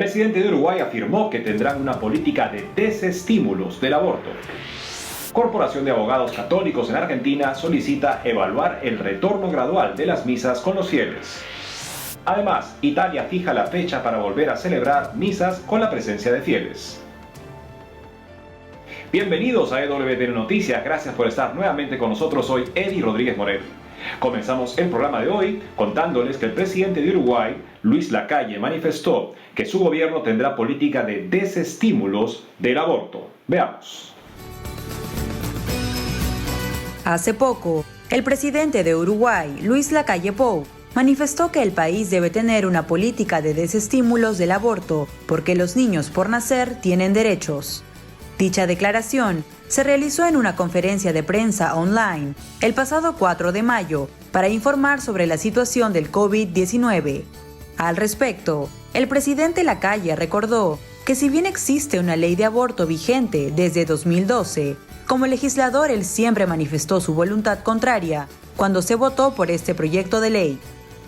Presidente de Uruguay afirmó que tendrán una política de desestímulos del aborto. Corporación de Abogados Católicos en Argentina solicita evaluar el retorno gradual de las misas con los fieles. Además, Italia fija la fecha para volver a celebrar misas con la presencia de fieles. Bienvenidos a EWTN Noticias, gracias por estar nuevamente con nosotros. Soy Eddie Rodríguez Morel. Comenzamos el programa de hoy contándoles que el presidente de Uruguay, Luis Lacalle, manifestó que su gobierno tendrá política de desestímulos del aborto. Veamos. Hace poco, el presidente de Uruguay, Luis Lacalle Pou, manifestó que el país debe tener una política de desestímulos del aborto porque los niños por nacer tienen derechos. Dicha declaración se realizó en una conferencia de prensa online el pasado 4 de mayo para informar sobre la situación del COVID-19. Al respecto, el presidente Lacalle recordó que si bien existe una ley de aborto vigente desde 2012, como legislador él siempre manifestó su voluntad contraria cuando se votó por este proyecto de ley.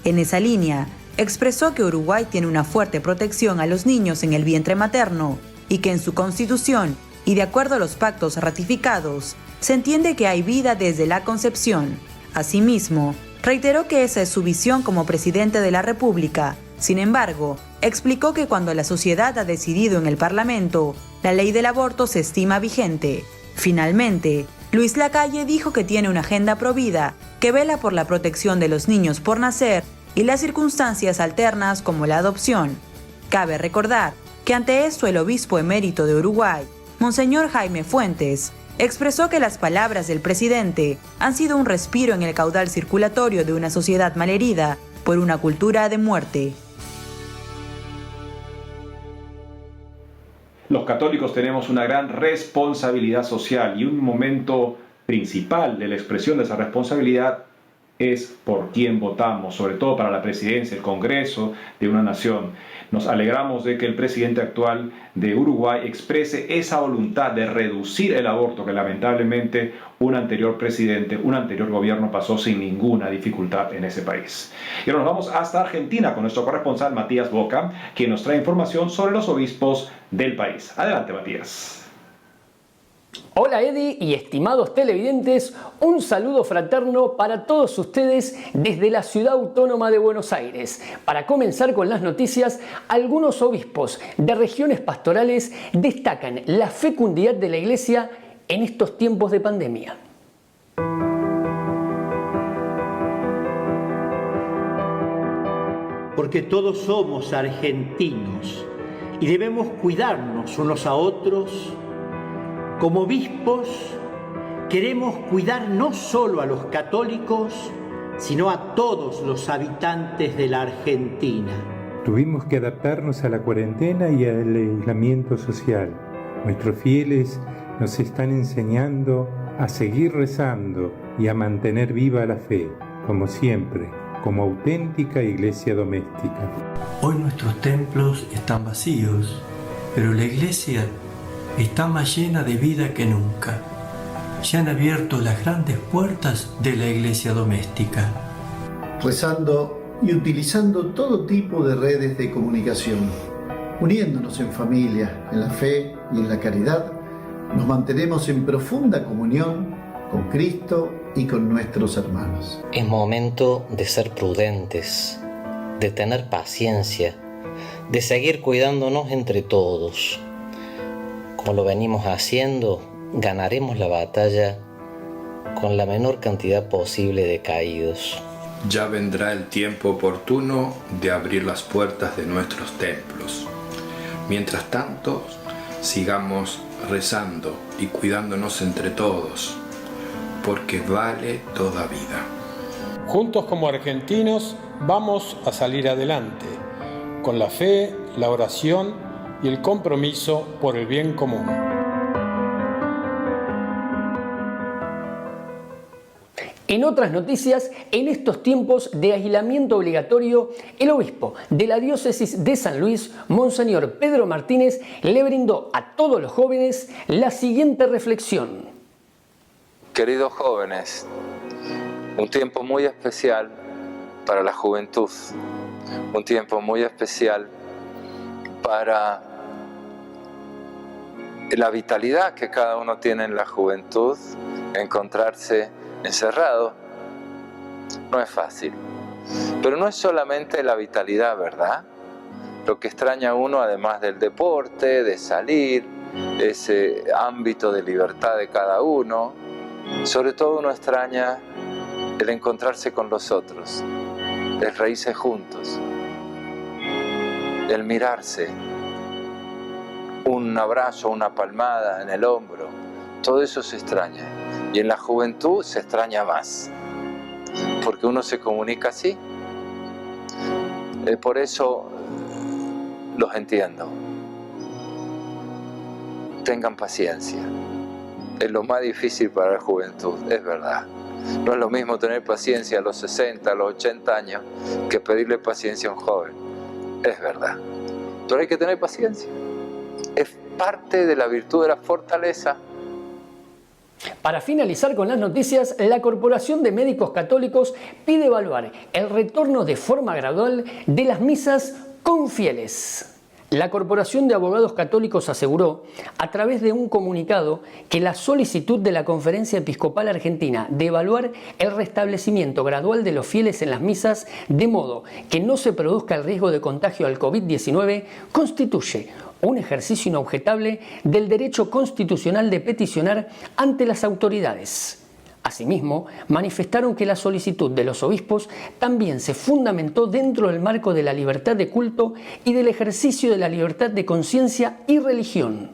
En esa línea, expresó que Uruguay tiene una fuerte protección a los niños en el vientre materno y que en su constitución y de acuerdo a los pactos ratificados, se entiende que hay vida desde la concepción. Asimismo, reiteró que esa es su visión como presidente de la República. Sin embargo, explicó que cuando la sociedad ha decidido en el Parlamento, la ley del aborto se estima vigente. Finalmente, Luis Lacalle dijo que tiene una agenda provida que vela por la protección de los niños por nacer y las circunstancias alternas como la adopción. Cabe recordar que ante esto el obispo emérito de Uruguay, Monseñor Jaime Fuentes, expresó que las palabras del presidente han sido un respiro en el caudal circulatorio de una sociedad malherida por una cultura de muerte. Los católicos tenemos una gran responsabilidad social y un momento principal de la expresión de esa responsabilidad es por quién votamos, sobre todo para la presidencia, el Congreso de una nación. Nos alegramos de que el presidente actual de Uruguay exprese esa voluntad de reducir el aborto que lamentablemente un anterior presidente, un anterior gobierno pasó sin ninguna dificultad en ese país. Y ahora nos vamos hasta Argentina con nuestro corresponsal Matías Boca, quien nos trae información sobre los obispos del país. Adelante, Matías. Hola Eddie y estimados televidentes, un saludo fraterno para todos ustedes desde la ciudad autónoma de Buenos Aires. Para comenzar con las noticias, algunos obispos de regiones pastorales destacan la fecundidad de la Iglesia en estos tiempos de pandemia. Porque todos somos argentinos y debemos cuidarnos unos a otros. Como obispos, queremos cuidar no solo a los católicos, sino a todos los habitantes de la Argentina. Tuvimos que adaptarnos a la cuarentena y al aislamiento social. Nuestros fieles nos están enseñando a seguir rezando y a mantener viva la fe, como siempre, como auténtica iglesia doméstica. Hoy nuestros templos están vacíos, pero la iglesia está más llena de vida que nunca. Se han abierto las grandes puertas de la iglesia doméstica. Rezando y utilizando todo tipo de redes de comunicación, uniéndonos en familia, en la fe y en la caridad, nos mantenemos en profunda comunión con Cristo y con nuestros hermanos. Es momento de ser prudentes, de tener paciencia, de seguir cuidándonos entre todos. Como lo venimos haciendo, ganaremos la batalla con la menor cantidad posible de caídos. Ya vendrá el tiempo oportuno de abrir las puertas de nuestros templos. Mientras tanto, sigamos rezando y cuidándonos entre todos, porque vale toda vida. Juntos como argentinos vamos a salir adelante, con la fe, la oración y el compromiso por el bien común. En otras noticias, en estos tiempos de aislamiento obligatorio, el obispo de la diócesis de San Luis, Monseñor Pedro Martínez, le brindó a todos los jóvenes la siguiente reflexión. Queridos jóvenes, un tiempo muy especial para la juventud, un tiempo muy especial para la vitalidad que cada uno tiene en la juventud. Encontrarse encerrado no es fácil, pero no es solamente la vitalidad, ¿verdad? Lo que extraña a uno, además del deporte, de salir, ese ámbito de libertad de cada uno, sobre todo uno extraña el encontrarse con los otros, el reírse juntos, el mirarse, un abrazo, una palmada en el hombro, todo eso se extraña. Y en la juventud se extraña más, porque uno se comunica así. Por eso los entiendo. Tengan paciencia. Es lo más difícil para la juventud, es verdad. No es lo mismo tener paciencia a los 60, a los 80 años, que pedirle paciencia a un joven. Es verdad. Pero hay que tener paciencia. Es parte de la virtud de la fortaleza. Para finalizar con las noticias, la Corporación de Médicos Católicos pide evaluar el retorno de forma gradual de las misas con fieles. La Corporación de Abogados Católicos aseguró, a través de un comunicado, que la solicitud de la Conferencia Episcopal Argentina de evaluar el restablecimiento gradual de los fieles en las misas de modo que no se produzca el riesgo de contagio al COVID-19 constituye un ejercicio inobjetable del derecho constitucional de peticionar ante las autoridades. Asimismo, manifestaron que la solicitud de los obispos también se fundamentó dentro del marco de la libertad de culto y del ejercicio de la libertad de conciencia y religión.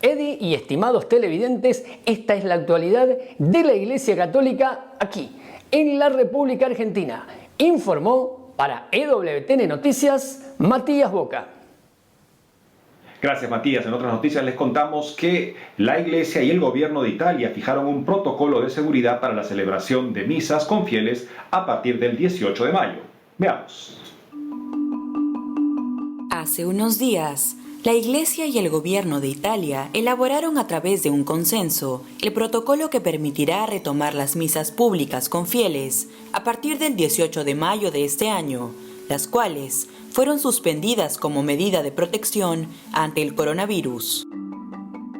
Eddie y estimados televidentes, esta es la actualidad de la Iglesia Católica aquí, en la República Argentina. Informó para EWTN Noticias, Matías Boca. Gracias, Matías. En otras noticias les contamos que la Iglesia y el gobierno de Italia fijaron un protocolo de seguridad para la celebración de misas con fieles a partir del 18 de mayo. Veamos. Hace unos días, la Iglesia y el gobierno de Italia elaboraron a través de un consenso el protocolo que permitirá retomar las misas públicas con fieles a partir del 18 de mayo de este año, las cuales fueron suspendidas como medida de protección ante el coronavirus.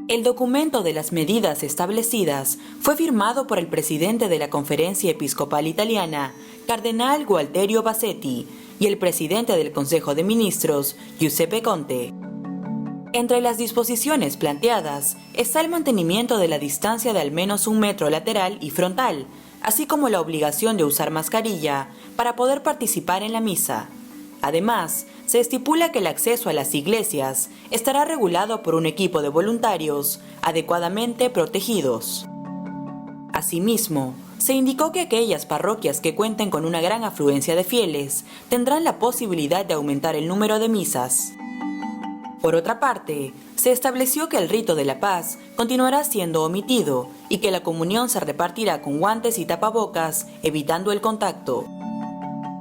El documento de las medidas establecidas fue firmado por el presidente de la Conferencia Episcopal Italiana, Cardenal Gualterio Bassetti, y el presidente del Consejo de Ministros, Giuseppe Conte. Entre las disposiciones planteadas está el mantenimiento de la distancia de al menos 1 metro lateral y frontal, así como la obligación de usar mascarilla para poder participar en la misa. Además, se estipula que el acceso a las iglesias estará regulado por un equipo de voluntarios adecuadamente protegidos. Asimismo, se indicó que aquellas parroquias que cuenten con una gran afluencia de fieles tendrán la posibilidad de aumentar el número de misas. Por otra parte, se estableció que el rito de la paz continuará siendo omitido y que la comunión se repartirá con guantes y tapabocas, evitando el contacto.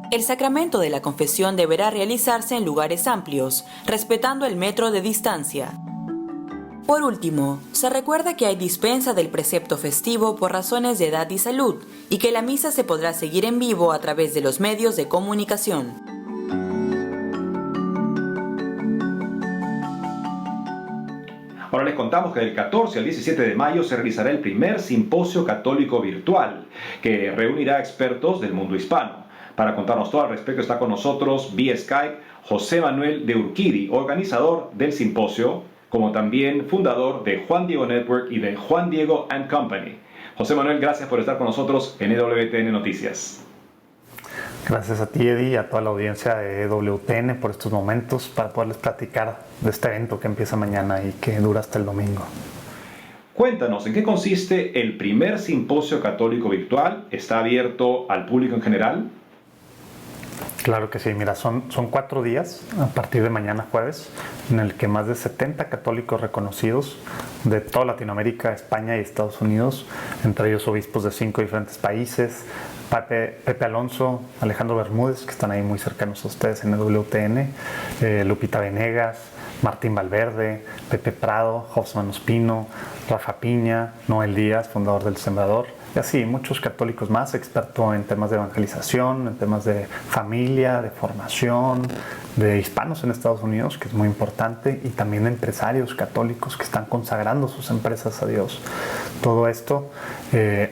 El sacramento de la confesión deberá realizarse en lugares amplios, respetando el metro de distancia. Por último, se recuerda que hay dispensa del precepto festivo por razones de edad y salud, y que la misa se podrá seguir en vivo a través de los medios de comunicación. Ahora les contamos que del 14 al 17 de mayo se realizará el primer simposio católico virtual, que reunirá expertos del mundo hispano. Para contarnos todo al respecto está con nosotros vía Skype José Manuel de Urquidi, organizador del simposio, como también fundador de Juan Diego Network y de Juan Diego & Company. José Manuel, gracias por estar con nosotros en EWTN Noticias. Gracias a ti, Eddie, y a toda la audiencia de EWTN por estos momentos para poderles platicar de este evento que empieza mañana y que dura hasta el domingo. Cuéntanos, ¿en qué consiste el primer simposio católico virtual? ¿Está abierto al público en general? Claro que sí, mira, son 4 días a partir de mañana jueves, en el que más de 70 católicos reconocidos de toda Latinoamérica, España y Estados Unidos, entre ellos obispos de 5 diferentes países, Pepe Alonso, Alejandro Bermúdez, que están ahí muy cercanos a ustedes en el WTN, Lupita Venegas, Martín Valverde, Pepe Prado, José Manuel Espino, Rafa Piña, Noel Díaz, fundador del Sembrador, y así muchos católicos más, expertos en temas de evangelización, en temas de familia, de formación, de hispanos en Estados Unidos, que es muy importante, y también empresarios católicos que están consagrando sus empresas a Dios. Todo esto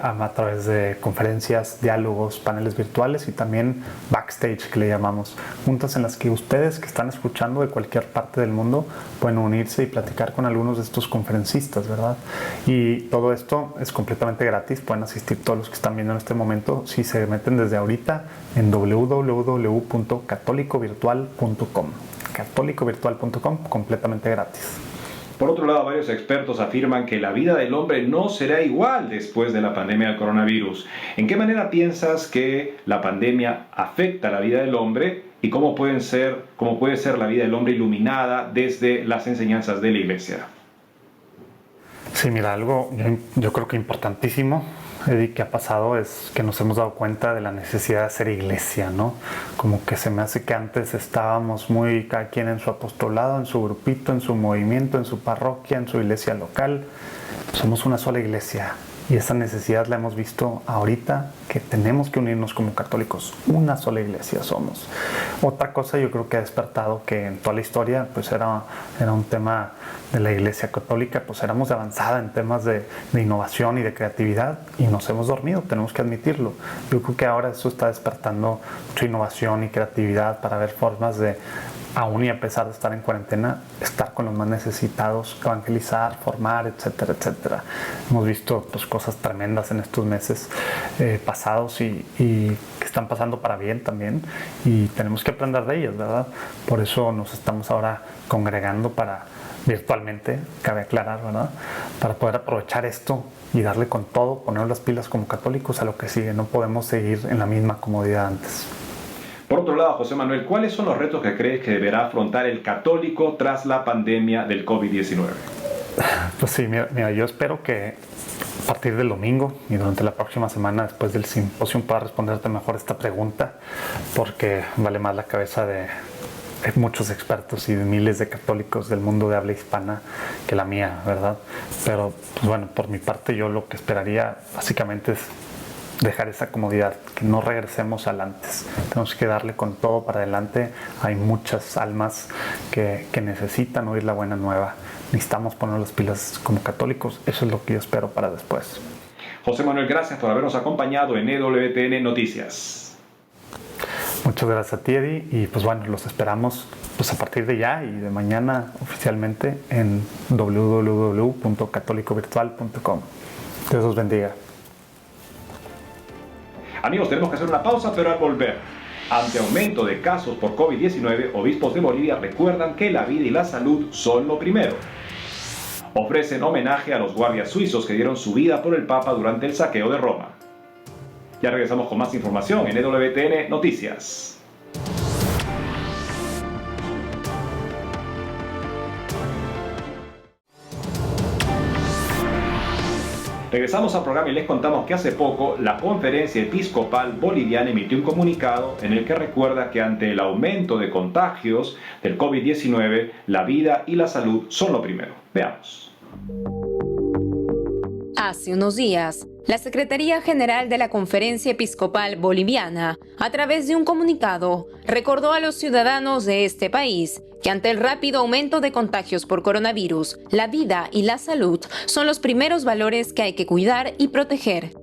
a través de conferencias, diálogos, paneles virtuales y también backstage, que le llamamos, juntas en las que ustedes que están escuchando de cualquier parte del mundo pueden unirse y platicar con algunos de estos conferencistas, ¿verdad? Y todo esto es completamente gratis, pueden asistir todos los que están viendo en este momento si se meten desde ahorita en www.catolicovirtual.com. catolicovirtual.com, completamente gratis. Por otro lado, varios expertos afirman que la vida del hombre no será igual después de la pandemia del coronavirus. ¿En qué manera piensas que la pandemia afecta la vida del hombre y cómo puede ser la vida del hombre iluminada desde las enseñanzas de la Iglesia? Sí, mira, algo yo creo que importantísimo, Eddie, que ha pasado es que nos hemos dado cuenta de la necesidad de hacer iglesia, ¿no? Como que se me hace que antes estábamos muy cada quien en su apostolado, en su grupito, en su movimiento, en su parroquia, en su iglesia local. Somos una sola iglesia y esa necesidad la hemos visto ahorita, que tenemos que unirnos como católicos. Una sola iglesia somos. Otra cosa yo creo que ha despertado que en toda la historia pues era un tema de la Iglesia Católica, pues éramos de avanzada en temas de innovación y de creatividad y nos hemos dormido, tenemos que admitirlo. Yo creo que ahora eso está despertando mucha innovación y creatividad para ver formas de, aún y a pesar de estar en cuarentena, estar con los más necesitados, evangelizar, formar, etcétera, etcétera. Hemos visto pues cosas tremendas en estos meses pasados y que están pasando para bien también y tenemos que aprender de ellas, ¿verdad? Por eso nos estamos ahora congregando virtualmente, cabe aclarar, ¿verdad? Para poder aprovechar esto y darle con todo, poner las pilas como católicos a lo que sigue. No podemos seguir en la misma comodidad antes. Por otro lado, José Manuel, ¿cuáles son los retos que crees que deberá afrontar el católico tras la pandemia del COVID-19? Pues sí, mira, yo espero que a partir del domingo y durante la próxima semana, después del simposio, pueda responderte mejor esta pregunta, porque vale más la cabeza de muchos expertos y de miles de católicos del mundo de habla hispana que la mía, ¿verdad? Pero, pues bueno, por mi parte yo lo que esperaría básicamente es dejar esa comodidad, que no regresemos al antes. Tenemos que darle con todo para adelante. Hay muchas almas que necesitan oír la buena nueva. Necesitamos poner las pilas como católicos. Eso es lo que yo espero para después. José Manuel, gracias por habernos acompañado en EWTN Noticias. Muchas gracias a ti, Eddie, y pues bueno, los esperamos pues a partir de ya y de mañana oficialmente en www.catolicovirtual.com. Dios los bendiga. Amigos, tenemos que hacer una pausa, pero al volver, ante aumento de casos por COVID-19, obispos de Bolivia recuerdan que la vida y la salud son lo primero. Ofrecen homenaje a los guardias suizos que dieron su vida por el Papa durante el saqueo de Roma. Ya regresamos con más información en EWTN Noticias. Regresamos al programa y les contamos que hace poco la Conferencia Episcopal Boliviana emitió un comunicado en el que recuerda que ante el aumento de contagios del COVID-19, la vida y la salud son lo primero. Veamos. Hace unos días, la Secretaría General de la Conferencia Episcopal Boliviana, a través de un comunicado, recordó a los ciudadanos de este país que ante el rápido aumento de contagios por coronavirus, la vida y la salud son los primeros valores que hay que cuidar y proteger.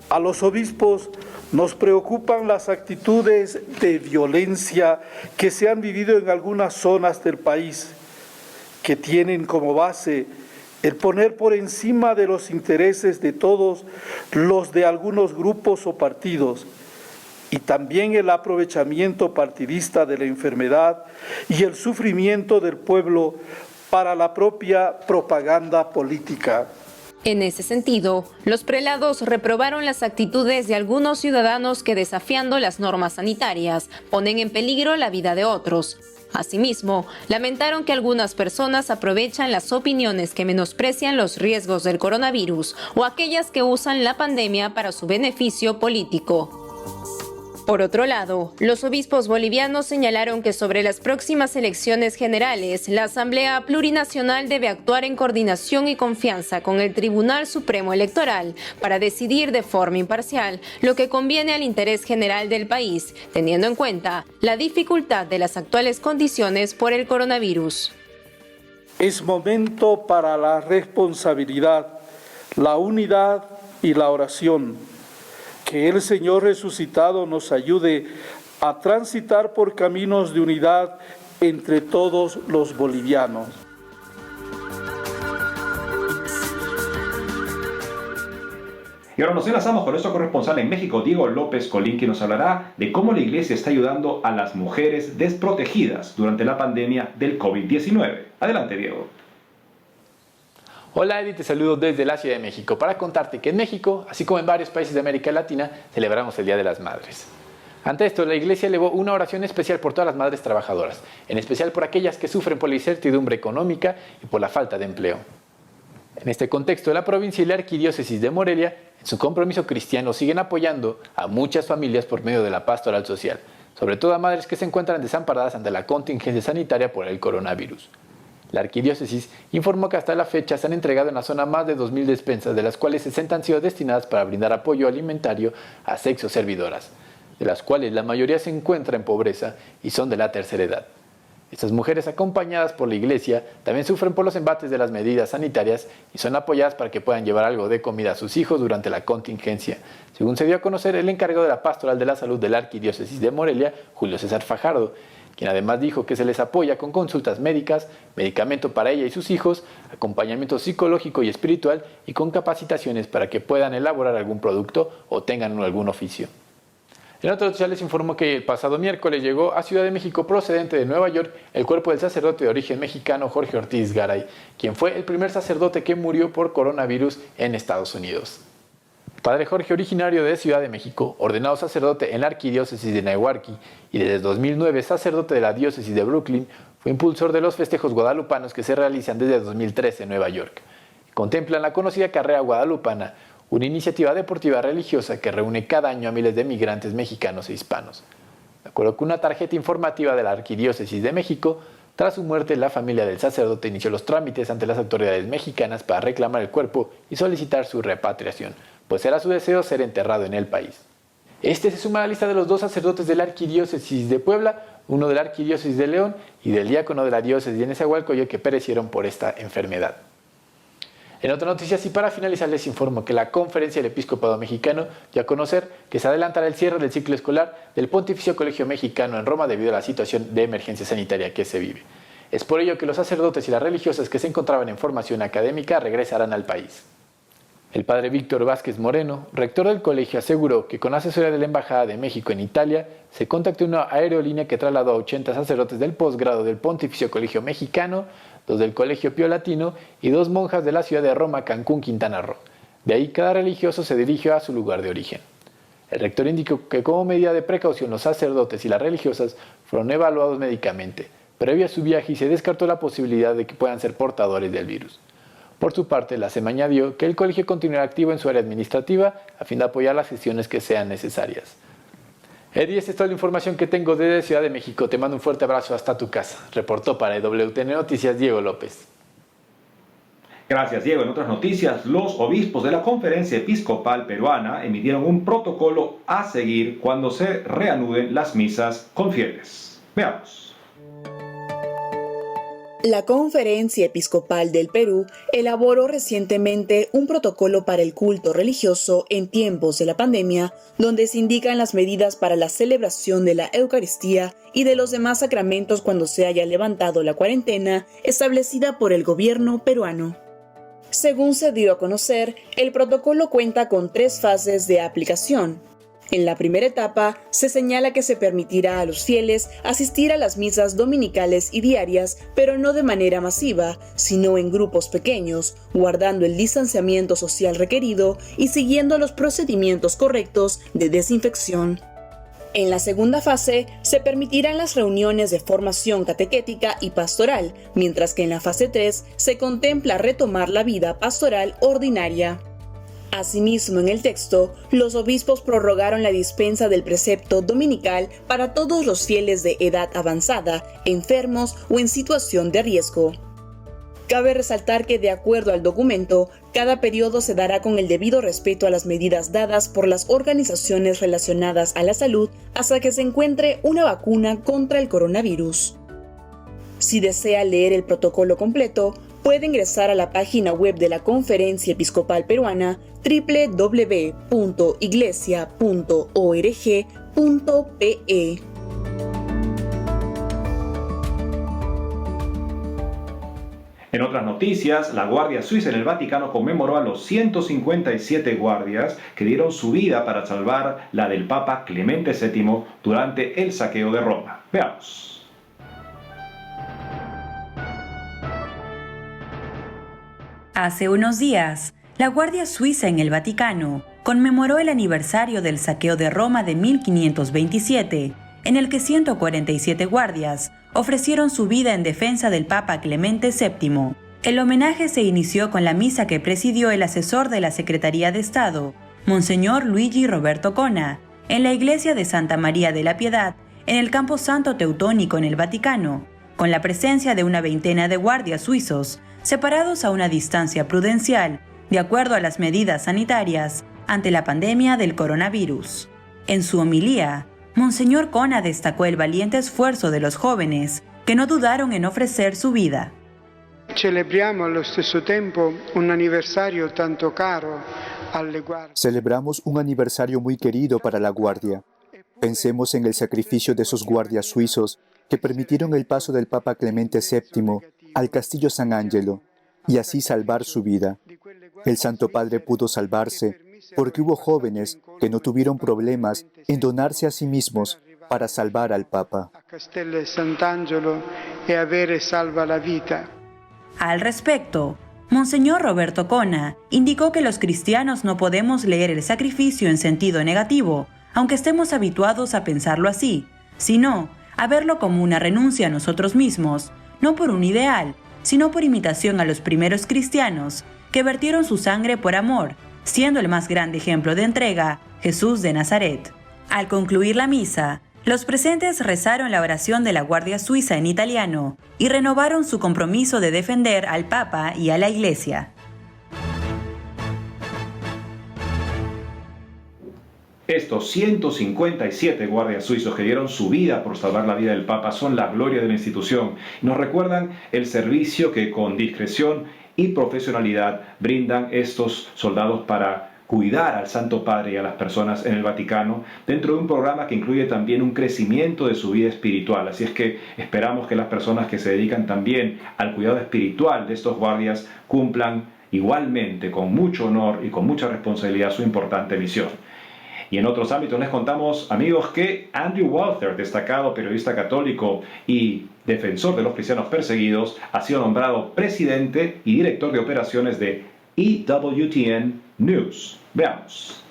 A los obispos nos preocupan las actitudes de violencia que se han vivido en algunas zonas del país, que tienen como base el poner por encima de los intereses de todos los de algunos grupos o partidos, y también el aprovechamiento partidista de la enfermedad y el sufrimiento del pueblo para la propia propaganda política. En ese sentido, los prelados reprobaron las actitudes de algunos ciudadanos que, desafiando las normas sanitarias, ponen en peligro la vida de otros. Asimismo, lamentaron que algunas personas aprovechan las opiniones que menosprecian los riesgos del coronavirus o aquellas que usan la pandemia para su beneficio político. Por otro lado, los obispos bolivianos señalaron que sobre las próximas elecciones generales, la Asamblea Plurinacional debe actuar en coordinación y confianza con el Tribunal Supremo Electoral para decidir de forma imparcial lo que conviene al interés general del país, teniendo en cuenta la dificultad de las actuales condiciones por el coronavirus. Es momento para la responsabilidad, la unidad y la oración. Que el Señor resucitado nos ayude a transitar por caminos de unidad entre todos los bolivianos. Y ahora nos enlazamos con nuestro corresponsal en México, Diego López Colín, que nos hablará de cómo la Iglesia está ayudando a las mujeres desprotegidas durante la pandemia del COVID-19. Adelante, Diego. Hola Eddie, te saludo desde la Ciudad de México para contarte que en México, así como en varios países de América Latina, celebramos el Día de las Madres. Ante esto, la Iglesia elevó una oración especial por todas las madres trabajadoras, en especial por aquellas que sufren por la incertidumbre económica y por la falta de empleo. En este contexto, la provincia y la arquidiócesis de Morelia, en su compromiso cristiano, siguen apoyando a muchas familias por medio de la pastoral social, sobre todo a madres que se encuentran desamparadas ante la contingencia sanitaria por el coronavirus. La arquidiócesis informó que hasta la fecha se han entregado en la zona más de 2.000 despensas, de las cuales 60 han sido destinadas para brindar apoyo alimentario a sexoservidoras, de las cuales la mayoría se encuentra en pobreza y son de la tercera edad. Estas mujeres, acompañadas por la Iglesia, también sufren por los embates de las medidas sanitarias y son apoyadas para que puedan llevar algo de comida a sus hijos durante la contingencia, según se dio a conocer el encargado de la Pastoral de la Salud de la Arquidiócesis de Morelia, Julio César Fajardo, quien además dijo que se les apoya con consultas médicas, medicamento para ella y sus hijos, acompañamiento psicológico y espiritual y con capacitaciones para que puedan elaborar algún producto o tengan algún oficio. En otras noticias les informó que el pasado miércoles llegó a Ciudad de México procedente de Nueva York el cuerpo del sacerdote de origen mexicano Jorge Ortiz Garay, quien fue el primer sacerdote que murió por coronavirus en Estados Unidos. Padre Jorge, originario de Ciudad de México, ordenado sacerdote en la arquidiócesis de Newark y desde 2009 sacerdote de la diócesis de Brooklyn, fue impulsor de los festejos guadalupanos que se realizan desde 2013 en Nueva York. Contemplan la conocida carrera guadalupana, una iniciativa deportiva religiosa que reúne cada año a miles de migrantes mexicanos e hispanos. De acuerdo con una tarjeta informativa de la Arquidiócesis de México, tras su muerte, la familia del sacerdote inició los trámites ante las autoridades mexicanas para reclamar el cuerpo y solicitar su repatriación, pues era su deseo ser enterrado en el país. Este se suma a la lista de los 2 sacerdotes de la Arquidiócesis de Puebla, uno de la Arquidiócesis de León y del diácono de la diócesis de Nezahualcóyotl que perecieron por esta enfermedad. En otras noticias y para finalizar les informo que la Conferencia del Episcopado Mexicano dio a conocer que se adelantará el cierre del ciclo escolar del Pontificio Colegio Mexicano en Roma debido a la situación de emergencia sanitaria que se vive. Es por ello que los sacerdotes y las religiosas que se encontraban en formación académica regresarán al país. El padre Víctor Vázquez Moreno, rector del colegio, aseguró que con asesoría de la Embajada de México en Italia, se contactó una aerolínea que trasladó a 80 sacerdotes del posgrado del Pontificio Colegio Mexicano, 2 del Colegio Pío Latino y 2 monjas de la ciudad de Roma, Cancún, Quintana Roo. De ahí cada religioso se dirigió a su lugar de origen. El rector indicó que como medida de precaución los sacerdotes y las religiosas fueron evaluados médicamente, previo a su viaje y se descartó la posibilidad de que puedan ser portadores del virus. Por su parte, la SEM añadió que el colegio continuará activo en su área administrativa a fin de apoyar las gestiones que sean necesarias. Eddie, esta es toda la información que tengo desde Ciudad de México. Te mando un fuerte abrazo hasta tu casa. Reportó para WTN Noticias Diego López. Gracias, Diego. En otras noticias, los obispos de la Conferencia Episcopal Peruana emitieron un protocolo a seguir cuando se reanuden las misas con fieles. Veamos. La Conferencia Episcopal del Perú elaboró recientemente un protocolo para el culto religioso en tiempos de la pandemia, donde se indican las medidas para la celebración de la Eucaristía y de los demás sacramentos cuando se haya levantado la cuarentena establecida por el gobierno peruano. Según se dio a conocer, el protocolo cuenta con 3 fases de aplicación. En la primera etapa, se señala que se permitirá a los fieles asistir a las misas dominicales y diarias, pero no de manera masiva, sino en grupos pequeños, guardando el distanciamiento social requerido y siguiendo los procedimientos correctos de desinfección. En la segunda fase, se permitirán las reuniones de formación catequética y pastoral, mientras que en la fase 3 se contempla retomar la vida pastoral ordinaria. Asimismo, en el texto, los obispos prorrogaron la dispensa del precepto dominical para todos los fieles de edad avanzada, enfermos o en situación de riesgo. Cabe resaltar que, de acuerdo al documento, cada periodo se dará con el debido respeto a las medidas dadas por las organizaciones relacionadas a la salud hasta que se encuentre una vacuna contra el coronavirus. Si desea leer el protocolo completo, puede ingresar a la página web de la Conferencia Episcopal Peruana www.iglesia.org.pe. En otras noticias, la Guardia Suiza en el Vaticano conmemoró a los 157 guardias que dieron su vida para salvar la del Papa Clemente VII durante el saqueo de Roma. Veamos. Hace unos días, la Guardia Suiza en el Vaticano conmemoró el aniversario del saqueo de Roma de 1527, en el que 147 guardias ofrecieron su vida en defensa del Papa Clemente VII. El homenaje se inició con la misa que presidió el asesor de la Secretaría de Estado, Monseñor Luigi Roberto Cona, en la iglesia de Santa María de la Piedad, en el Camposanto Teutónico en el Vaticano, con la presencia de una veintena de guardias suizos, separados a una distancia prudencial, de acuerdo a las medidas sanitarias, ante la pandemia del coronavirus. En su homilía, Monseñor Cona destacó el valiente esfuerzo de los jóvenes, que no dudaron en ofrecer su vida. Celebriamo allo stesso tempo un anniversario tanto caro alle guardie. Celebramos un aniversario muy querido para la Guardia. Pensemos en el sacrificio de esos guardias suizos que permitieron el paso del Papa Clemente VII al Castillo San Angelo y así salvar su vida. El Santo Padre pudo salvarse porque hubo jóvenes que no tuvieron problemas en donarse a sí mismos para salvar al Papa. Al respecto, Monseñor Roberto Cona indicó que los cristianos no podemos leer el sacrificio en sentido negativo, aunque estemos habituados a pensarlo así, sino a verlo como una renuncia a nosotros mismos, no por un ideal, sino por imitación a los primeros cristianos, que vertieron su sangre por amor, siendo el más grande ejemplo de entrega, Jesús de Nazaret. Al concluir la misa, los presentes rezaron la oración de la Guardia Suiza en italiano y renovaron su compromiso de defender al Papa y a la Iglesia. Estos 157 guardias suizos que dieron su vida por salvar la vida del Papa son la gloria de la institución. Nos recuerdan el servicio que con discreción y profesionalidad brindan estos soldados para cuidar al Santo Padre y a las personas en el Vaticano, dentro de un programa que incluye también un crecimiento de su vida espiritual. Así es que esperamos que las personas que se dedican también al cuidado espiritual de estos guardias cumplan igualmente, con mucho honor y con mucha responsabilidad, su importante misión. Y en otros ámbitos les contamos, amigos, que Andrew Walther, destacado periodista católico y defensor de los cristianos perseguidos, ha sido nombrado presidente y director de operaciones de EWTN News. Veamos.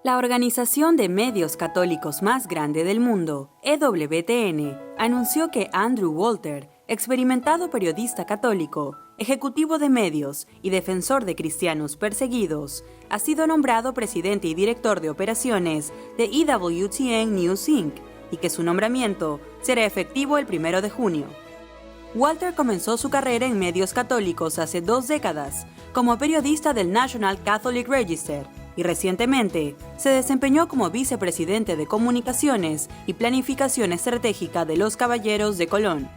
La organización de medios católicos más grande del mundo, EWTN, anunció que Andrew Walther, experimentado periodista católico, ejecutivo de medios y defensor de cristianos perseguidos, ha sido nombrado presidente y director de operaciones de EWTN News Inc. y que su nombramiento será efectivo el 1 de junio. Walter comenzó su carrera en medios católicos hace 2 décadas como periodista del National Catholic Register y recientemente se desempeñó como vicepresidente de Comunicaciones y Planificación Estratégica de los Caballeros de Colón.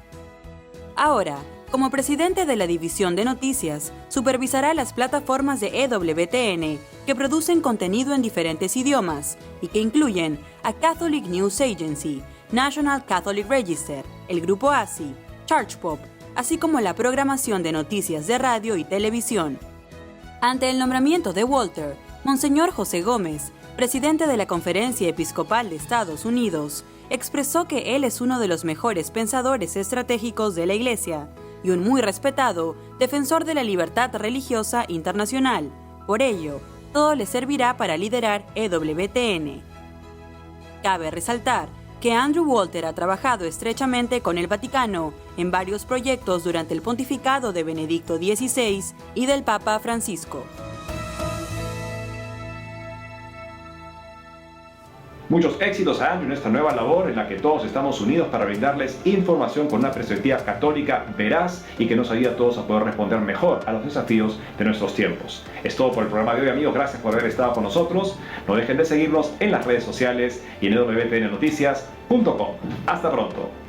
Ahora, como presidente de la División de Noticias, supervisará las plataformas de EWTN que producen contenido en diferentes idiomas y que incluyen a Catholic News Agency, National Catholic Register, el Grupo ASI, Church Pop, así como la programación de noticias de radio y televisión. Ante el nombramiento de Walter, Monseñor José Gómez, presidente de la Conferencia Episcopal de Estados Unidos, expresó que él es uno de los mejores pensadores estratégicos de la Iglesia y un muy respetado defensor de la libertad religiosa internacional. Por ello, todo le servirá para liderar EWTN. Cabe resaltar que Andrew Walter ha trabajado estrechamente con el Vaticano en varios proyectos durante el pontificado de Benedicto XVI y del Papa Francisco. Muchos éxitos a Andrew en esta nueva labor en la que todos estamos unidos para brindarles información con una perspectiva católica veraz y que nos ayude a todos a poder responder mejor a los desafíos de nuestros tiempos. Es todo por el programa de hoy, amigos. Gracias por haber estado con nosotros. No dejen de seguirnos en las redes sociales y en www.tnnoticias.com. Hasta pronto.